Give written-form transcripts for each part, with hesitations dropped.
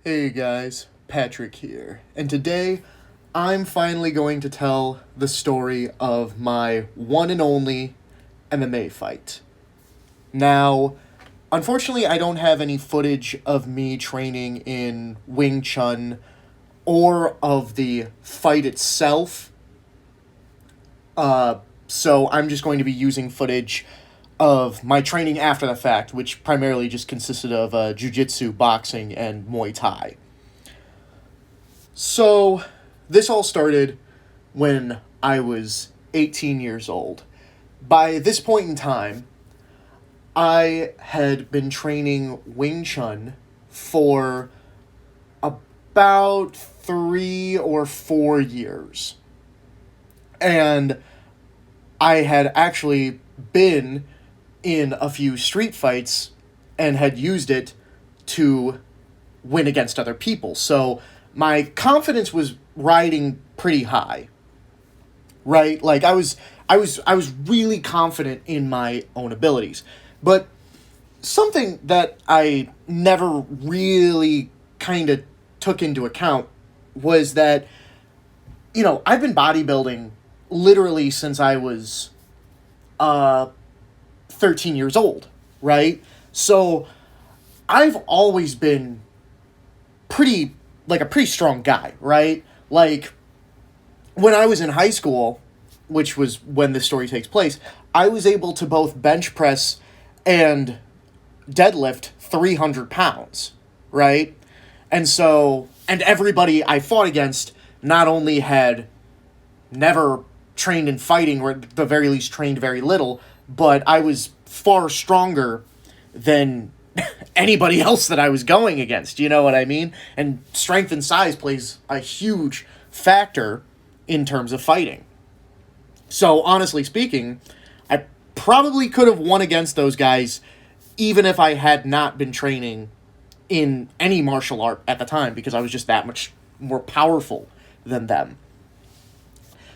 Hey guys, Patrick here, and today I'm finally going to tell the story of my one and only MMA fight. Now, unfortunately, I don't have any footage of me training in Wing Chun or of the fight itself, so I'm just going to be using footage of my training after the fact, which primarily just consisted of jiu-jitsu, boxing, and Muay Thai. So, this all started when I was 18 years old. By this point in time, I had been training Wing Chun for about 3 or 4 years. And I had actually been in a few street fights and had used it to win against other people. So my confidence was riding pretty high. Right? Like I was really confident in my own abilities. But something that I never really kind of took into account was that I've been bodybuilding literally since I was 13 years old, right? So I've always been a pretty strong guy, right? Like when I was in high school, which was when this story takes place, I was able to both bench press and deadlift 300 pounds, right? And everybody I fought against not only had never trained in fighting, or at the very least trained very little, but I was far stronger than anybody else that I was going against, you know what I mean? And strength and size plays a huge factor in terms of fighting. So, honestly speaking, I probably could have won against those guys even if I had not been training in any martial art at the time, because I was just that much more powerful than them.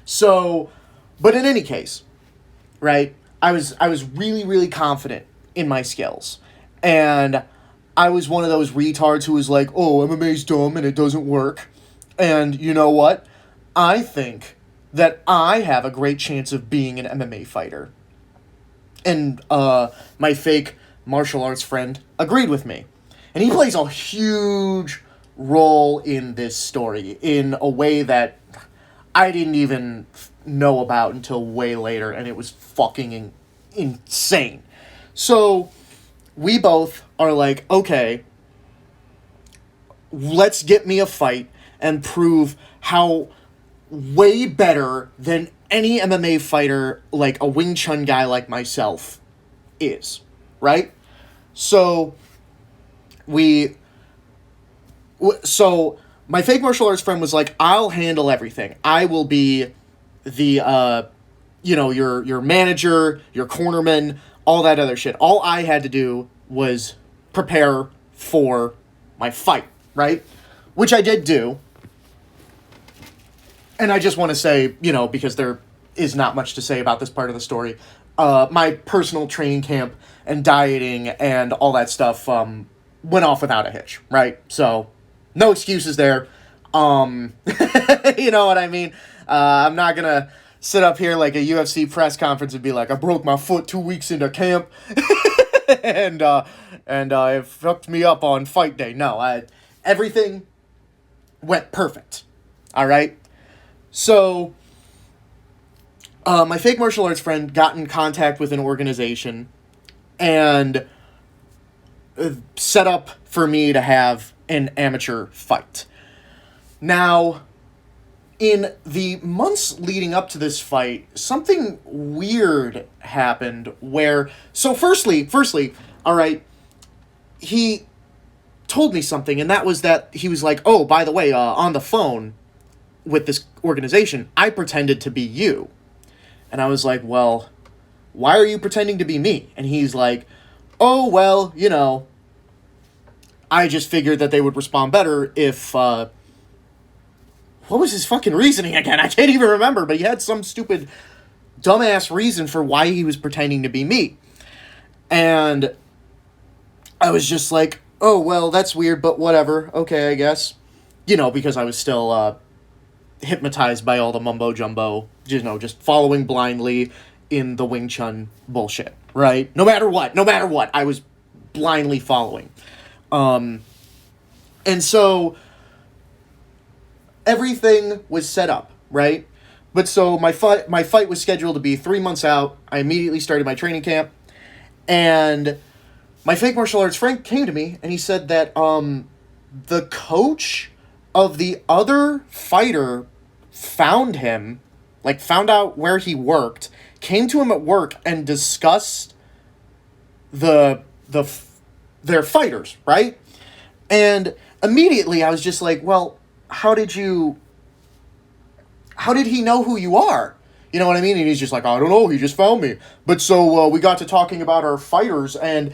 So, but in any case, right? I was really, really confident in my skills. And I was one of those retards who was like, "Oh, MMA's dumb and it doesn't work." And you know what? I think that I have a great chance of being an MMA fighter. And my fake martial arts friend agreed with me. And he plays a huge role in this story in a way that I didn't even know about until way later, and it was fucking insane. So we both are like, okay, let's get me a fight and prove how way better than any MMA fighter, like a Wing Chun guy like myself, is, right? So so my fake martial arts friend was like, "I'll handle everything. I will be the your manager, your cornerman, all that other shit. All I had to do was prepare for my fight," right? Which I did do. And I just want to say, because there is not much to say about this part of the story, my personal training camp and dieting and all that stuff went off without a hitch, right? So, no excuses there. You know what I mean? I'm not going to sit up here like a UFC press conference and be like, "I broke my foot 2 weeks into camp and it fucked me up on fight day." No, everything went perfect. All right? So, my fake martial arts friend got in contact with an organization and set up for me to have an amateur fight. Now, in the months leading up to this fight, something weird happened where... So, firstly, all right, he told me something, and that was that he was like, "Oh, by the way, on the phone with this organization, I pretended to be you." And I was like, "Well, why are you pretending to be me?" And he's like, "Oh, well, I just figured that they would respond better if, what was his fucking reasoning again? I can't even remember, but he had some stupid, dumbass reason for why he was pretending to be me. And I was just like, oh, well, that's weird, but whatever. Okay, I guess. Because I was still hypnotized by all the mumbo jumbo, just following blindly in the Wing Chun bullshit, right? No matter what, I was blindly following. And so everything was set up, right? But so my fight was scheduled to be 3 months out. I immediately started my training camp, and my fake martial arts friend came to me and he said that the coach of the other fighter found him, like found out where he worked, came to him at work and discussed the their fighters, right? And immediately I was just like, well, how did he know who you are? You know what I mean? And he's just like, I don't know, he just found me. But so we got to talking about our fighters, and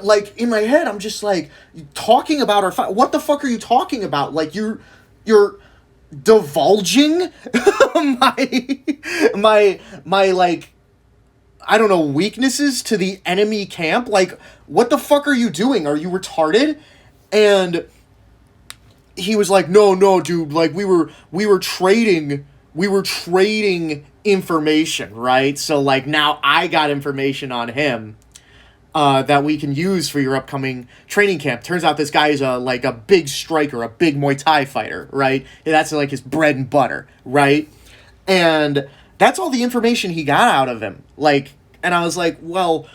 like in my head I'm just like, talking about our fight, what the fuck are you talking about? Like you're divulging my my like, I don't know, weaknesses to the enemy camp? Like, what the fuck are you doing? Are you retarded? And he was like, no, dude, like we were trading information, right? So like now I got information on him that we can use for your upcoming training camp. Turns out this guy is like a big striker, a big Muay Thai fighter, right? That's like his bread and butter, right? And that's all the information he got out of him. Like, and I was like, well,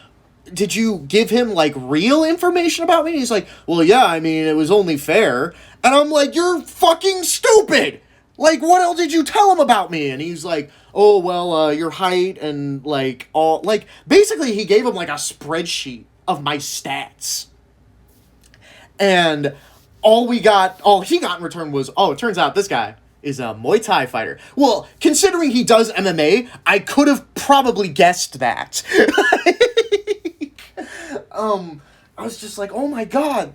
did you give him like real information about me? And he's like, well, yeah, I mean, it was only fair. And I'm like, you're fucking stupid. Like, what else did you tell him about me? And he's like, oh, well, your height and like all, like, basically he gave him like a spreadsheet of my stats. And all he got in return was, oh, it turns out this guy is a Muay Thai fighter. Well, considering he does MMA, I could have probably guessed that. I was just like, oh my god,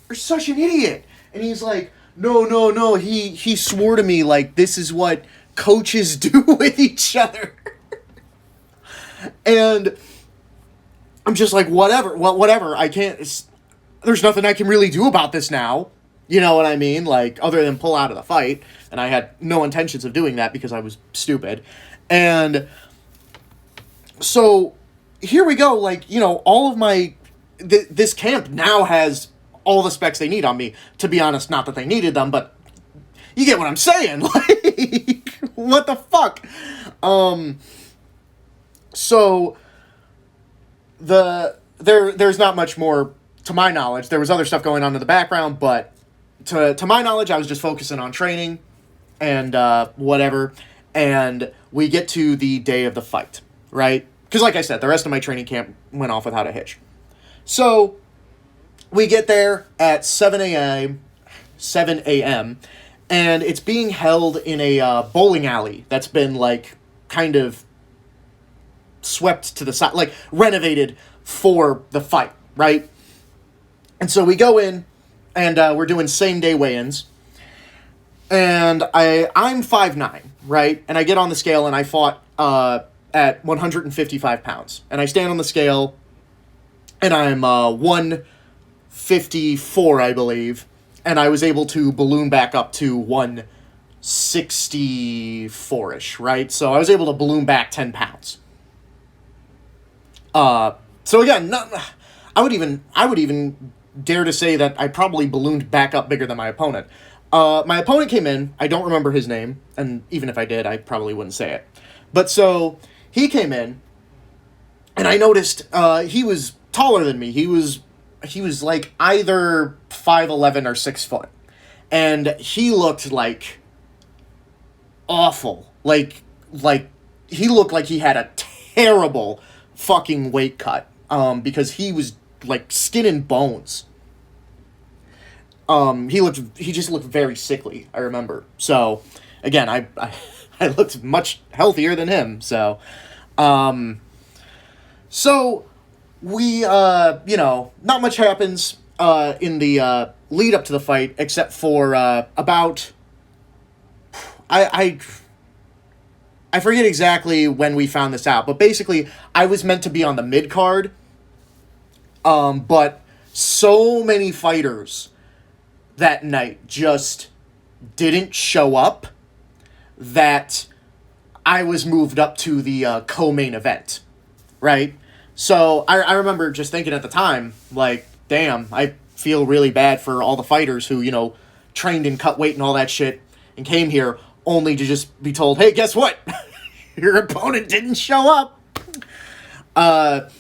you're such an idiot. And he's like, no, he swore to me, like, this is what coaches do with each other. And I'm just like, whatever, I can't, there's nothing I can really do about this now. You know what I mean? Like, other than pull out of the fight. And I had no intentions of doing that because I was stupid. And so here we go. Like, all of my, this camp now has all the specs they need on me. To be honest, not that they needed them, but you get what I'm saying. Like, what the fuck? So there's not much more to my knowledge. There was other stuff going on in the background, but to my knowledge, I was just focusing on training and whatever. And we get to the day of the fight, right? Because like I said, the rest of my training camp went off without a hitch. So we get there at 7 a.m., and it's being held in a bowling alley that's been, like, kind of swept to the side, like, renovated for the fight, right? And so we go in, and we're doing same-day weigh-ins, and I'm 5'9", right? And I get on the scale, and I fought at 155 pounds. And I stand on the scale, and I'm 154, I believe. And I was able to balloon back up to 164-ish, right? So I was able to balloon back 10 pounds. So again, I would even dare to say that I probably ballooned back up bigger than my opponent. My opponent came in. I don't remember his name, and even if I did, I probably wouldn't say it. But so he came in, and I noticed he was taller than me. He was like either 5'11" or 6 foot, and he looked like awful. Like he looked like he had a terrible fucking weight cut. Because he was like skin and bones. He just looked very sickly, I remember. So again, I looked much healthier than him. So we not much happens in the lead up to the fight except for about I forget exactly when we found this out, but basically I was meant to be on the mid card. But so many fighters that night just didn't show up that I was moved up to the co-main event, right? So I remember just thinking at the time, like, damn, I feel really bad for all the fighters who, trained and cut weight and all that shit and came here only to just be told, hey, guess what? Your opponent didn't show up. But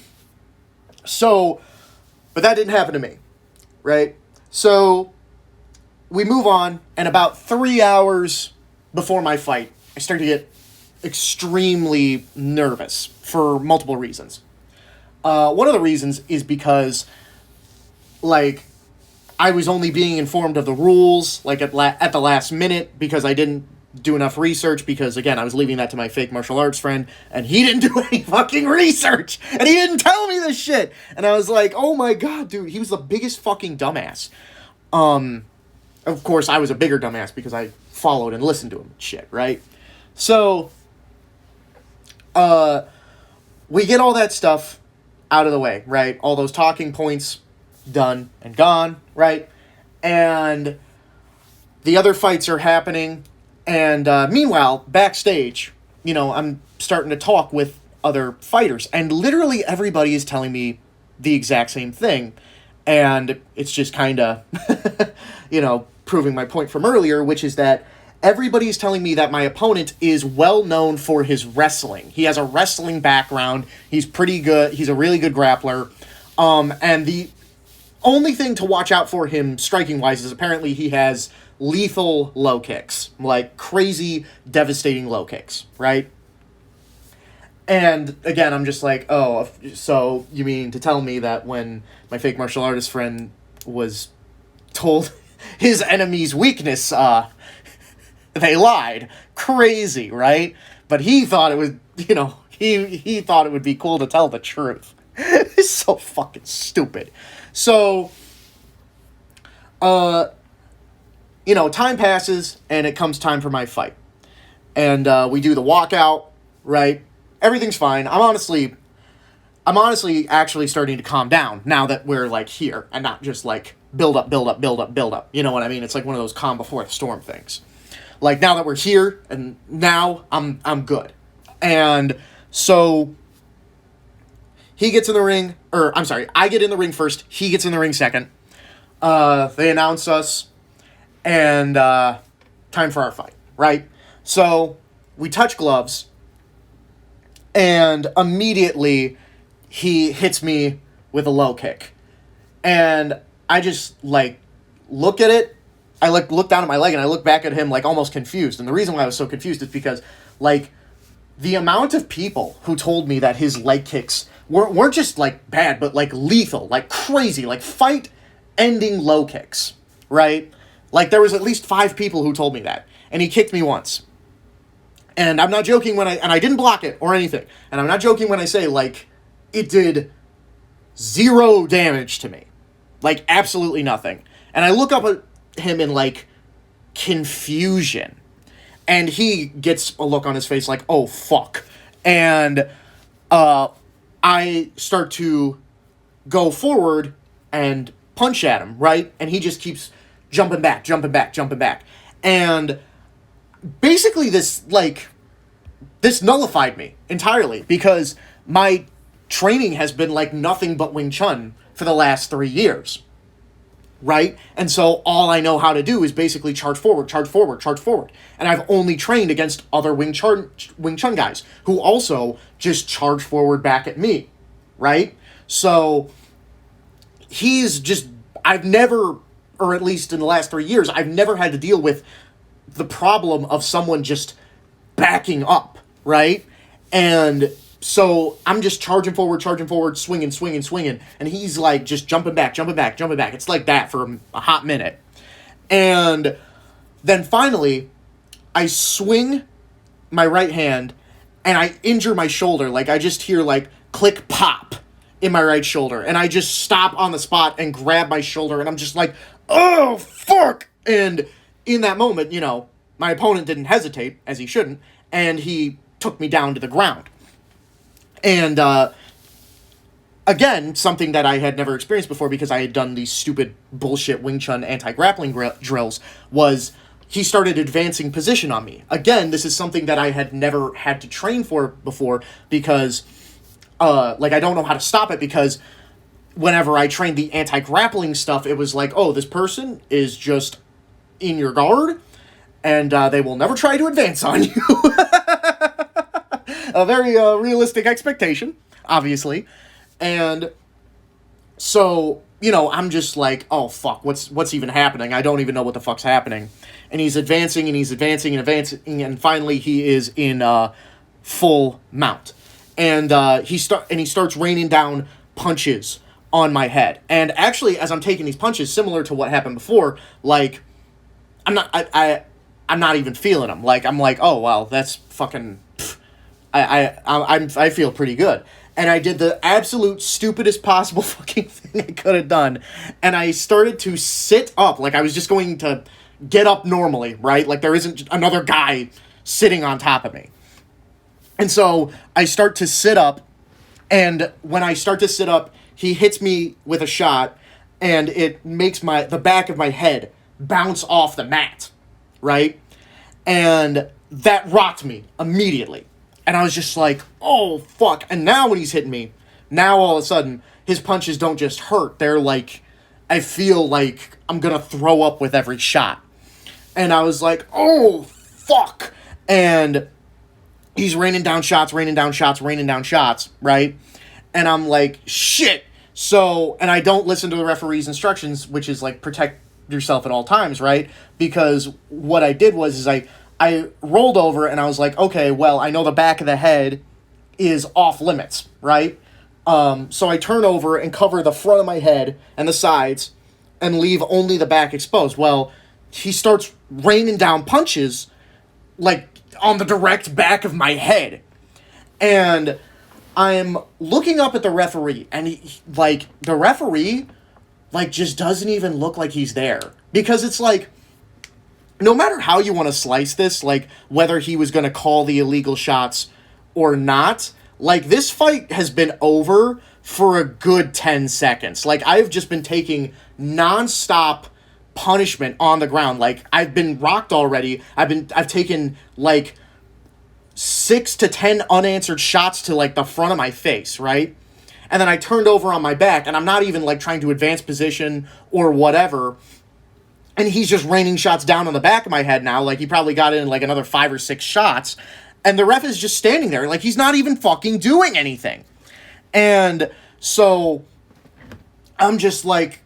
that didn't happen to me, right? So we move on, and about 3 hours before my fight, I start to get extremely nervous for multiple reasons. One of the reasons is because, like, I was only being informed of the rules, like, at the last minute, because I didn't do enough research, because, again, I was leaving that to my fake martial arts friend, and he didn't do any fucking research, and he didn't tell me this shit, and I was like, oh my god, dude, he was the biggest fucking dumbass. Of course, I was a bigger dumbass, because I followed and listened to him and shit, right? So, we get all that stuff out of the way, right? All those talking points done and gone, right? And the other fights are happening, and meanwhile, backstage, I'm starting to talk with other fighters, and literally everybody is telling me the exact same thing, and it's just kind of, proving my point from earlier, which is that everybody's telling me that my opponent is well known for his wrestling. He has a wrestling background. He's pretty good. He's a really good grappler. And the only thing to watch out for him striking-wise is apparently he has lethal low kicks. Like, crazy, devastating low kicks, right? And, again, I'm just like, oh, so you mean to tell me that when my fake martial artist friend was told his enemy's weakness, they lied. Crazy, right? But he thought it was, he thought it would be cool to tell the truth. It's so fucking stupid. So, time passes, and it comes time for my fight. And we do the walkout, right? Everything's fine. I'm honestly actually starting to calm down now that we're, like, here, and not just, like, build up. You know what I mean? It's like one of those calm before the storm things. Like, now that we're here, and now I'm good. And so he gets in the ring, I get in the ring first, he gets in the ring second. They announce us, and time for our fight, right? So we touch gloves, and immediately he hits me with a low kick. And I just, like, look at it. I, like, look down at my leg, and I look back at him, like, almost confused. And the reason why I was so confused is because, like, the amount of people who told me that his leg kicks weren't just, like, bad, but, like, lethal, like, crazy, like, fight-ending low kicks, right? Like, there was at least 5 people who told me that. And he kicked me once. And I'm not joking and I didn't block it or anything. And I'm not joking when I say, like, it did 0 damage to me. Like, absolutely nothing. And I look up at him in, like, confusion. And he gets a look on his face like, oh, fuck. And I start to go forward and punch at him, right? And he just keeps jumping back. And basically this nullified me entirely, because my training has been like nothing but Wing Chun for the last 3 years, right? And so all I know how to do is basically charge forward. And I've only trained against other Wing Chun guys who also just charge forward back at me, right? So I've never, or at least in the last 3 years, I've never had to deal with the problem of someone just backing up, right? And so I'm just charging forward, swinging, and he's like just jumping back. It's like that for a hot minute. And then finally, I swing my right hand, and I injure my shoulder. Like, I just hear, like, click, pop in my right shoulder. And I just stop on the spot and grab my shoulder, and I'm just like, oh, fuck! And in that moment, my opponent didn't hesitate, as he shouldn't, and he took me down to the ground. And again, something that I had never experienced before because I had done these stupid bullshit Wing Chun anti-grappling drills, was he started advancing position on me. Again, this is something that I had never had to train for before because, like, I don't know how to stop it because whenever I trained the anti-grappling stuff, it was like, oh, this person is just in your guard, and they will never try to advance on you. A very realistic expectation, obviously. And so, you know, I'm just like, oh, fuck, what's even happening? I don't even know what the fuck's happening. And he's advancing, and he's advancing, and advancing, and finally he is in full mount. And he starts raining down punches on my head. And actually, as I'm taking these punches, similar to what happened before, like, I'm not even feeling them. Like, I'm like, oh, well, that's fucking... I feel pretty good. And I did the absolute stupidest possible fucking thing I could have done. And I started to sit up. Like, I was just going to get up normally, right? Like, there isn't another guy sitting on top of me. And so I start to sit up. And when I start to sit up, he hits me with a shot. And it makes the back of my head bounce off the mat, right? And that rocked me immediately. And I was just like, oh, fuck. And now when he's hitting me, now all of a sudden, his punches don't just hurt. They're like, I feel like I'm going to throw up with every shot. And I was like, oh, fuck. And he's raining down shots, right? And I'm like, shit. So, and I don't listen to the referee's instructions, which is like, protect yourself at all times, right? Because what I did was I rolled over and I was like, okay, well, I know the back of the head is off limits, right? So I turn over and cover the front of my head and the sides and leave only the back exposed. Well, he starts raining down punches, like, on the direct back of my head. And I'm looking up at the referee, and the referee, just doesn't even look like he's there. Because it's like, no matter how you want to slice this, like, whether he was going to call the illegal shots or not, like, this fight has been over for a good 10 seconds. Like, I've just been taking nonstop punishment on the ground. Like, I've been rocked already. I've taken, 6 to 10 unanswered shots to, the front of my face, right? And then I turned over on my back, and I'm not even, trying to advance position or whatever. And he's just raining shots down on the back of my head now. Like, he probably got in, another 5 or 6 shots. And the ref is just standing there. Like, he's not even fucking doing anything. And so, I'm just like,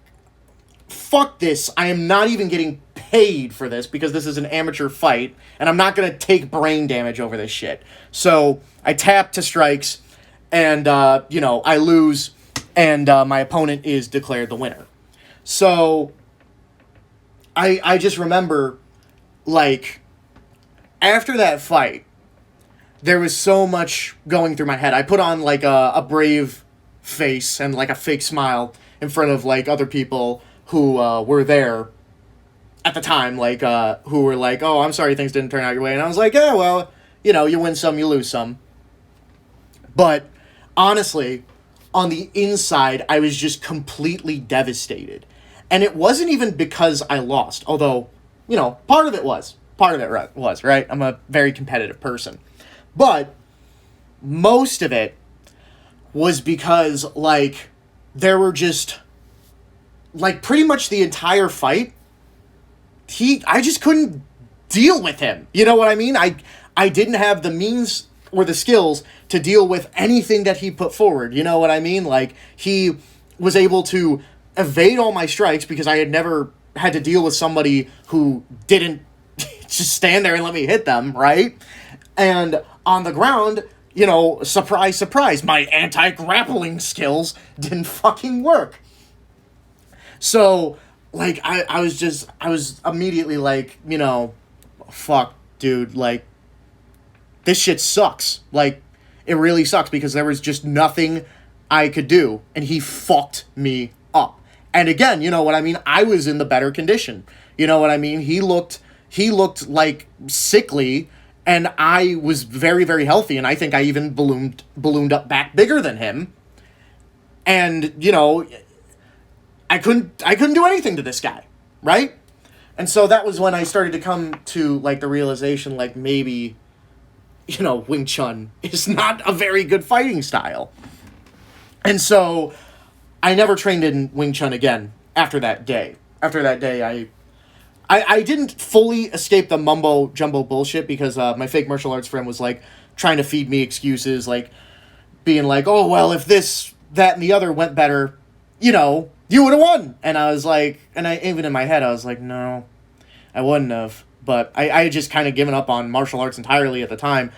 fuck this. I am not even getting paid for this because this is an amateur fight. And I'm not going to take brain damage over this shit. So, I tap to strikes. And, I lose. And my opponent is declared the winner. So... I just remember, after that fight, there was so much going through my head. I put on, a brave face and, a fake smile in front of, other people who were there at the time, who were like, oh, I'm sorry things didn't turn out your way. And I was like, yeah, well, you win some, you lose some. But, honestly, on the inside, I was just completely devastated. And it wasn't even because I lost, although, part of it was. Part of it was, right? I'm a very competitive person. But most of it was because, there were just, pretty much the entire fight, I just couldn't deal with him. You know what I mean? I didn't have the means or the skills to deal with anything that he put forward. You know what I mean? He was able to evade all my strikes because I had never had to deal with somebody who didn't just stand there and let me hit them, right? And on the ground, surprise, surprise, my anti-grappling skills didn't fucking work. So, I was immediately fuck, dude, this shit sucks. It really sucks because there was just nothing I could do, and he fucked me up. And again, you know what I mean? I was in the better condition. You know what I mean? He looked sickly, and I was very, very healthy, and I think I even ballooned up back bigger than him. And, you know, I couldn't do anything to this guy, right? And so that was when I started to come to, like, the realization, like, maybe, you know, Wing Chun is not a very good fighting style. And so I never trained in Wing Chun again after that day. After that day, I didn't fully escape the mumbo jumbo bullshit because my fake martial arts friend was, like, trying to feed me excuses, like, being like, oh, well, if this, that, and the other went better, you know, you would have won. And I was like, and I even in my head, I was like, no, I wouldn't have. But I had just kind of given up on martial arts entirely at the time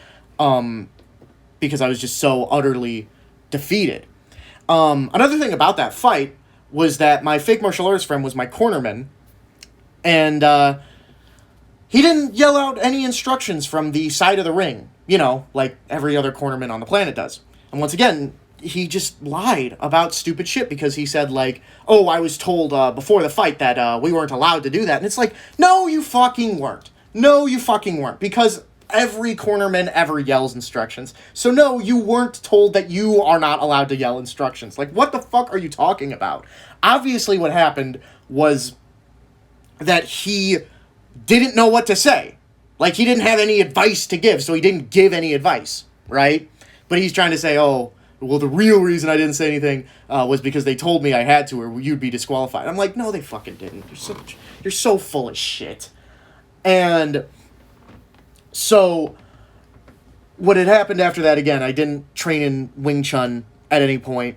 because I was just so utterly defeated. Another thing about that fight was that my fake martial arts friend was my cornerman, and he didn't yell out any instructions from the side of the ring, you know, like every other cornerman on the planet does. And once again, he just lied about stupid shit because he said, like, oh, I was told before the fight that we weren't allowed to do that. And it's like, no, you fucking weren't. No, you fucking weren't. Because every cornerman ever yells instructions. So no, you weren't told that you are not allowed to yell instructions. Like, what the fuck are you talking about? Obviously what happened was that he didn't know what to say. Like, he didn't have any advice to give, so he didn't give any advice, right? But he's trying to say, oh, well, the real reason I didn't say anything was because they told me I had to or you'd be disqualified. I'm like, no, they fucking didn't. You're so full of shit. And so what had happened after that, again, I didn't train in Wing Chun at any point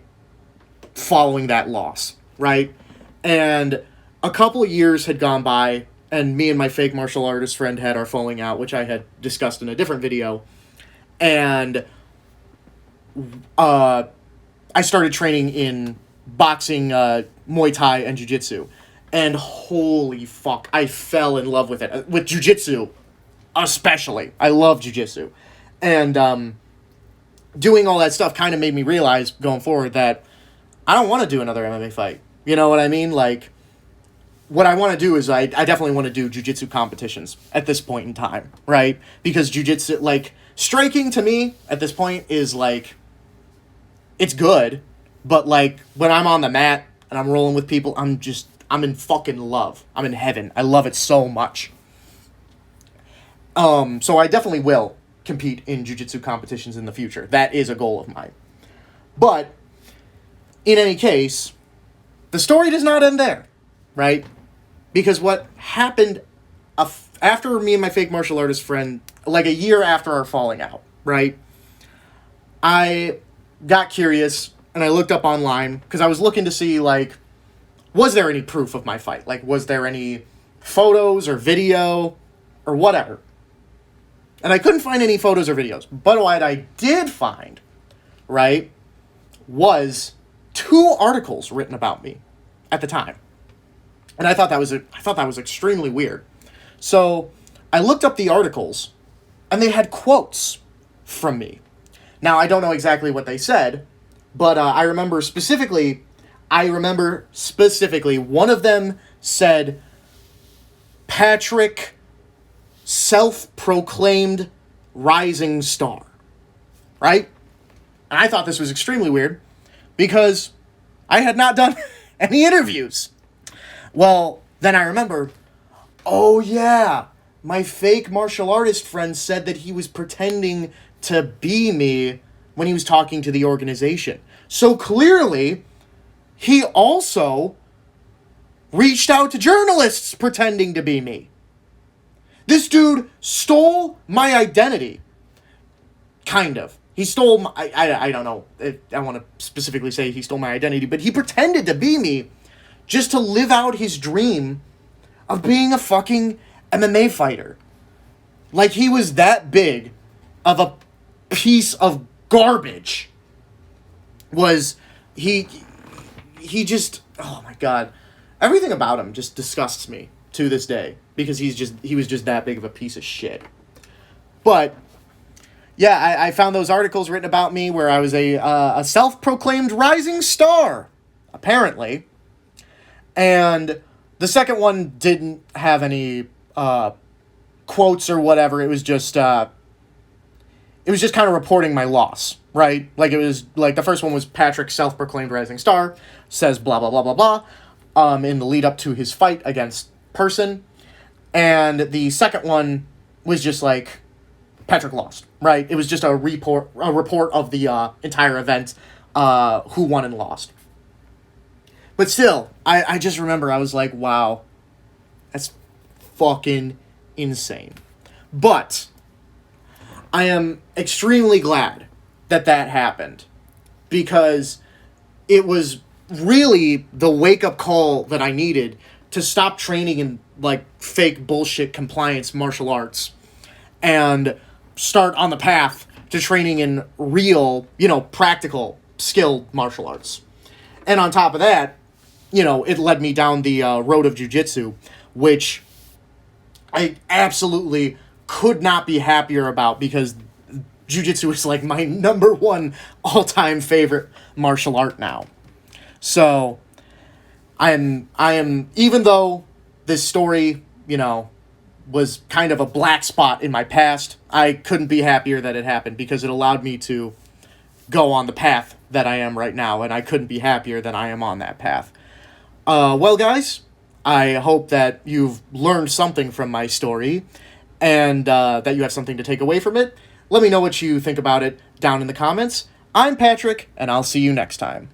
following that loss, right? And a couple of years had gone by, and me and my fake martial artist friend had our falling out, which I had discussed in a different video. And I started training in boxing, Muay Thai, and Jiu-Jitsu. And holy fuck, I fell in love with it. With Jiu-Jitsu, especially. I love Jiu-Jitsu. And doing all that stuff kind of made me realize, going forward, that I don't want to do another MMA fight. You know what I mean? Like, what I want to do is I definitely want to do jiu-jitsu competitions at this point in time, right? Because jiu-jitsu, like, striking to me at this point is, like, it's good, but, like, when I'm on the mat and I'm rolling with people, I'm in fucking love. I'm in heaven. I love it so much. So I definitely will compete in jiu-jitsu competitions in the future. That is a goal of mine. But, in any case, the story does not end there, right? Because what happened after me and my fake martial artist friend, like a year after our falling out, right? I got curious and I looked up online because I was looking to see, like, was there any proof of my fight? Like, was there any photos or video or whatever? And I couldn't find any photos or videos. But what I did find, right, was 2 articles written about me at the time. And I thought that was extremely weird. So I looked up the articles, and they had quotes from me. Now, I don't know exactly what they said, but I remember specifically, one of them said, Patrick, self-proclaimed rising star. Right? And I thought this was extremely weird, because I had not done any interviews. Well, then I remember, oh yeah, my fake martial artist friend said that he was pretending to be me when he was talking to the organization. So clearly, he also reached out to journalists pretending to be me. This dude stole my identity. Kind of. He stole my, I don't know, I want to specifically say he stole my identity, but he pretended to be me just to live out his dream of being a fucking MMA fighter. Like, he was that big of a piece of garbage. He just, oh my god. Everything about him just disgusts me to this day, because he was just that big of a piece of shit. But yeah, I found those articles written about me where I was a self-proclaimed rising star, apparently. And the second one didn't have any quotes or whatever. It was just, it was just kind of reporting my loss, right? Like, it was, like, the first one was Patrick, self-proclaimed rising star, says blah, blah, blah, blah, blah, in the lead up to his fight against Person. And the second one was just like, Patrick lost, right? It was just a report of the entire event, who won and lost. But still, I just remember I was like, wow, that's fucking insane. But I am extremely glad that happened, because it was really the wake-up call that I needed to stop training in, like, fake bullshit compliance martial arts and start on the path to training in real, practical, skilled martial arts. And on top of that, it led me down the road of jiu-jitsu, which I absolutely could not be happier about, because jiu-jitsu is like my number one all-time favorite martial art now. So I am, even though this story, was kind of a black spot in my past, I couldn't be happier that it happened, because it allowed me to go on the path that I am right now, and I couldn't be happier that I am on that path. Well, guys, I hope that you've learned something from my story, and that you have something to take away from it. Let me know what you think about it down in the comments. I'm Patrick, and I'll see you next time.